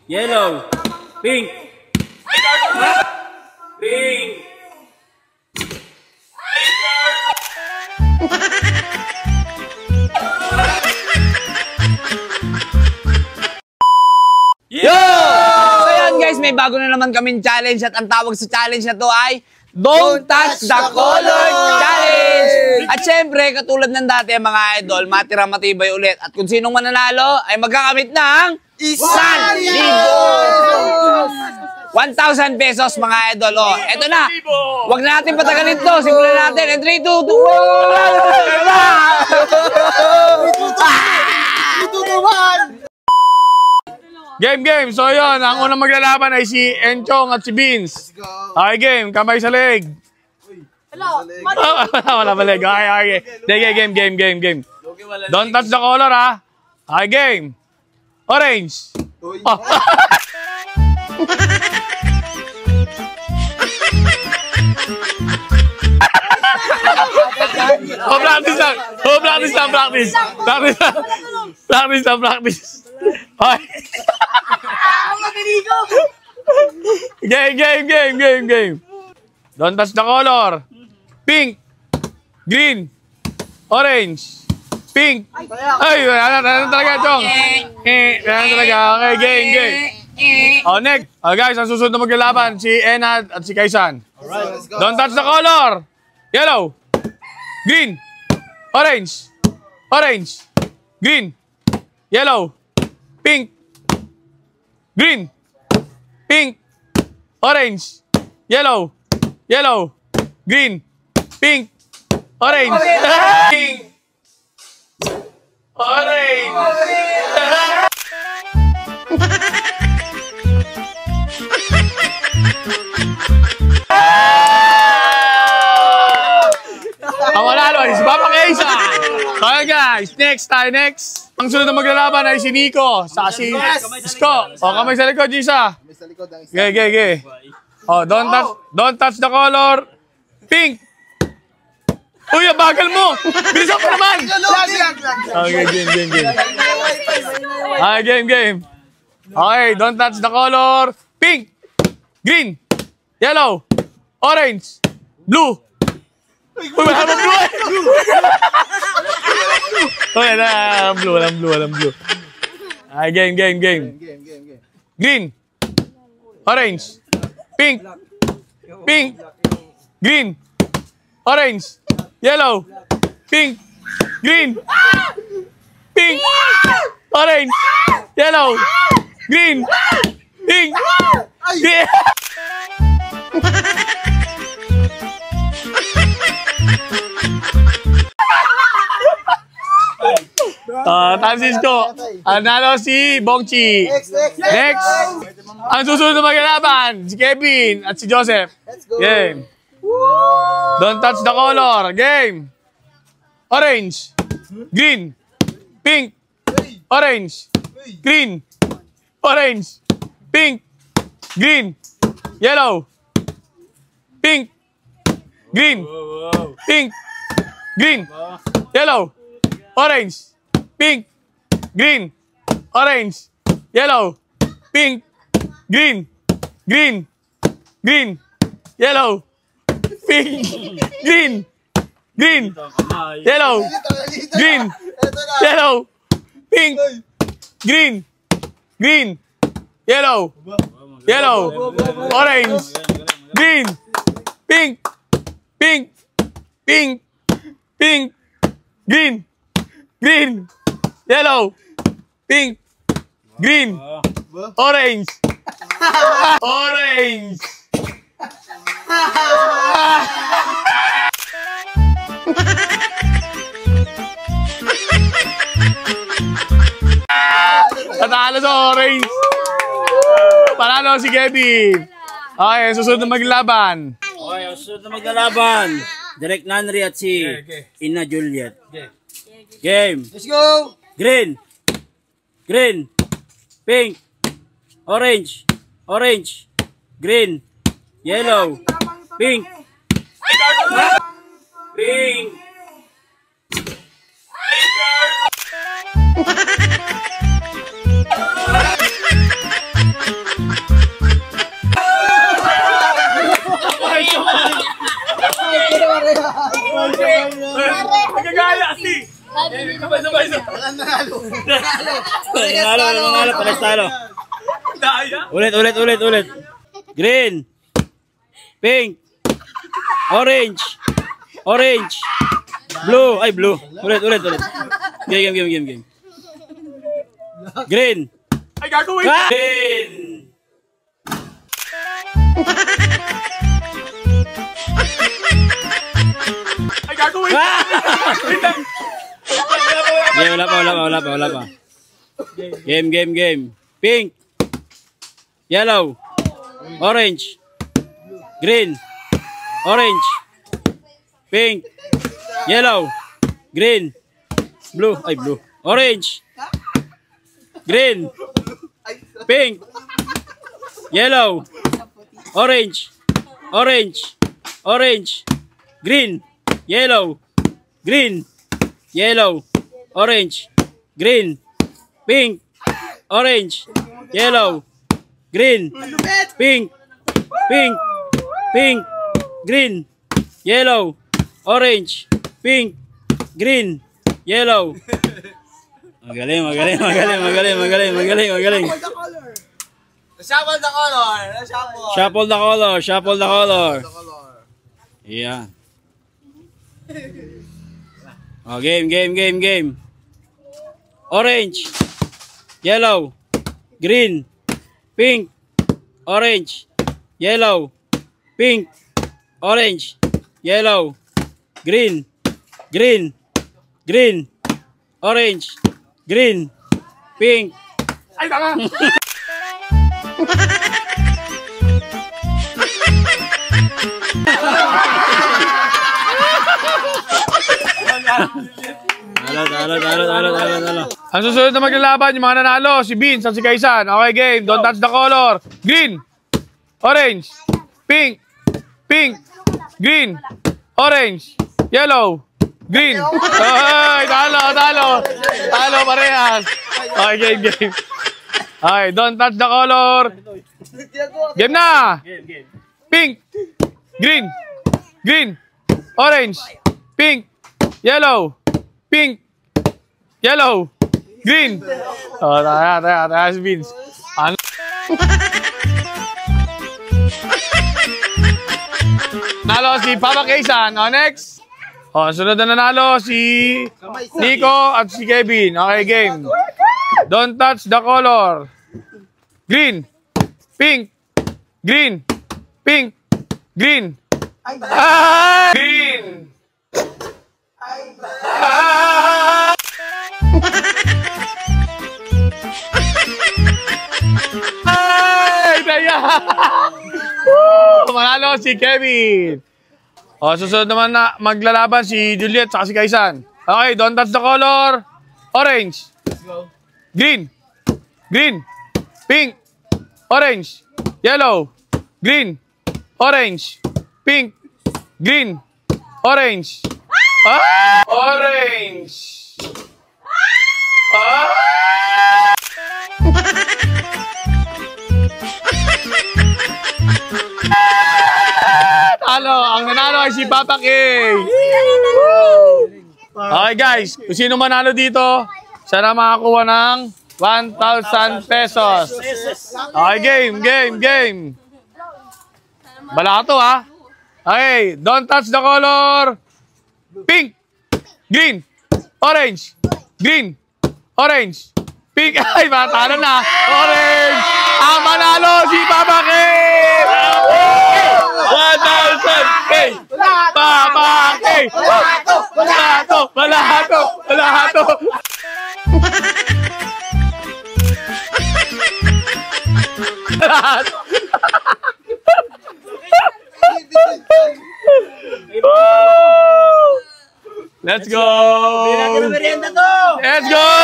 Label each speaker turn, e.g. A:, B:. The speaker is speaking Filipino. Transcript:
A: Yellow. Pink. Pink.
B: Yo! So yan guys, may bago na naman kaming challenge at ang tawag sa challenge na to ay Don't Touch the Color Challenge! At syempre, katulad ng dati mga idol, matira matibay ulit. At kung sinong mananalo ay magkakamit ng 1,000 pesos mga idol. Oh, eto na. Huwag na natin patagalin to. Simulan natin. And 3, 2, 1!
C: Game. So yun, ang unang maglalaban ay si Enchong at si Beans. Okay, game. Kamay sa leg. Wala ba leg? Okay. Game. Don't touch the color, ha? Okay, game. Orange. Oh. Practice. Okay. Game. Don't touch the color. Pink, green, orange, pink. Ay, wala talaga, Chong. Wala talaga. Okay, game. Oh, next. Guys, ang susunod na maglalaban, si Enad at si Kaisan. Don't touch the color. Yellow, green, orange, green, yellow, pink, green, pink, orange, yellow, green, pink, orange, pink, orange. Ang manalo ay si Papa Kaisa. Okay guys, next. Ang sunod na maglalaban ay si Nico sa si Isko. O, kamay sa likod, Gisa. Kamay sa likod. Okay. Oh, don't touch the color. Pink. Uy, bagal mo. Bilisan mo naman. Okay, game. Okay, game. Okay, don't touch the color. Pink. Green. Yellow. Orange. Blue. Uy, wala mo blue eh. Okay, walang blue. Ay, game. Green. Orange. Pink. Green. Orange. Yellow. Pink. Green. Pink. Orange. Yellow. Green. Pink. Green. Francisco, analo si Bongchi. Next. Ang susunod na maglalaban, si Kevin at si Joseph. Game. Don't touch the color. Game. Orange. Green. Pink. Orange. Green. Orange. Pink. Green. Yellow. Pink. Green. Pink. Green. Yellow. Orange. Pink, green, orange, yellow, pink, green, yellow, pink, green, yellow, pink, green, yellow, orange, green, pink, green, yellow, pink, green, orange. Natalo sa orange. Panalo si Kevin. Okay, susunod na maglaban.
A: Direk Nanri at si Ina Juliet. Game.
D: Let's go.
A: Green, pink, orange, green, yellow, pink, Nanalo, pares talo. Ulit. Green. Pink. Orange. Blue. Ay, blue. Ulit. Game. Green.
C: Ay, gagawin!
A: Green.
C: Ay, gagawin!
A: Okay, wala pa. Game. Pink. Yellow. Orange. Green. Orange. Pink. Yellow. Green. Blue. Ay, blue. Orange. Green. Pink. Yellow. Orange. Green. Yellow. Orange. Green. Pink. Orange. Yellow. Green. Pink. Green. Yellow. Orange. Pink. Green. Yellow. Magaling.
B: Shuffle the color.
A: Shuffle the color. Yeah. Oh, game. Orange. Yellow. Green. Pink. Orange. Yellow. Pink. Orange. Yellow. Green. Orange. Green. Pink.
C: Ay, tanga!
A: Talo.
C: Ang susunod na maglalaban, yung mga nanalo, si Vince at si Kaisan. Okay, game. Don't touch the color. Green. Orange. Pink. Green. Orange. Yellow. Green. Ay, talo. Talo parehas. Okay, game. Okay, don't touch the color. Game na. Pink. Green. Orange. Pink. Yellow. Green. Oh, taya si Vince. Ano? Nalo si Papa Kaysan. Oh, next. Oh, sunod na nanalo si Nico at si Kevin. Okay, game. Don't touch the color. Green. Pink. Green. Ah! Green. Ah! Ay, daya! Manalo si Kevin. O, susunod naman na maglalaban si Juliet at si Kaisan. Okay, don't touch the color. Orange. Green. Pink. Orange. Yellow. Green. Orange. Pink. Green. Orange. Ah! Orange. Ah! Talo, ang nanalo ay si Papa K. Okay guys, kung sino manalo dito, sana makakuha ng 1,000 pesos. Okay, game. Balato ha. Okay, don't touch the color. Pink. Green. Orange. Pink. Ay, matalo na. Orange. Ang manalo si Papa K. 1,000 K. Papa K. Balato. Let's go!
A: Merienda to!
C: Let's go!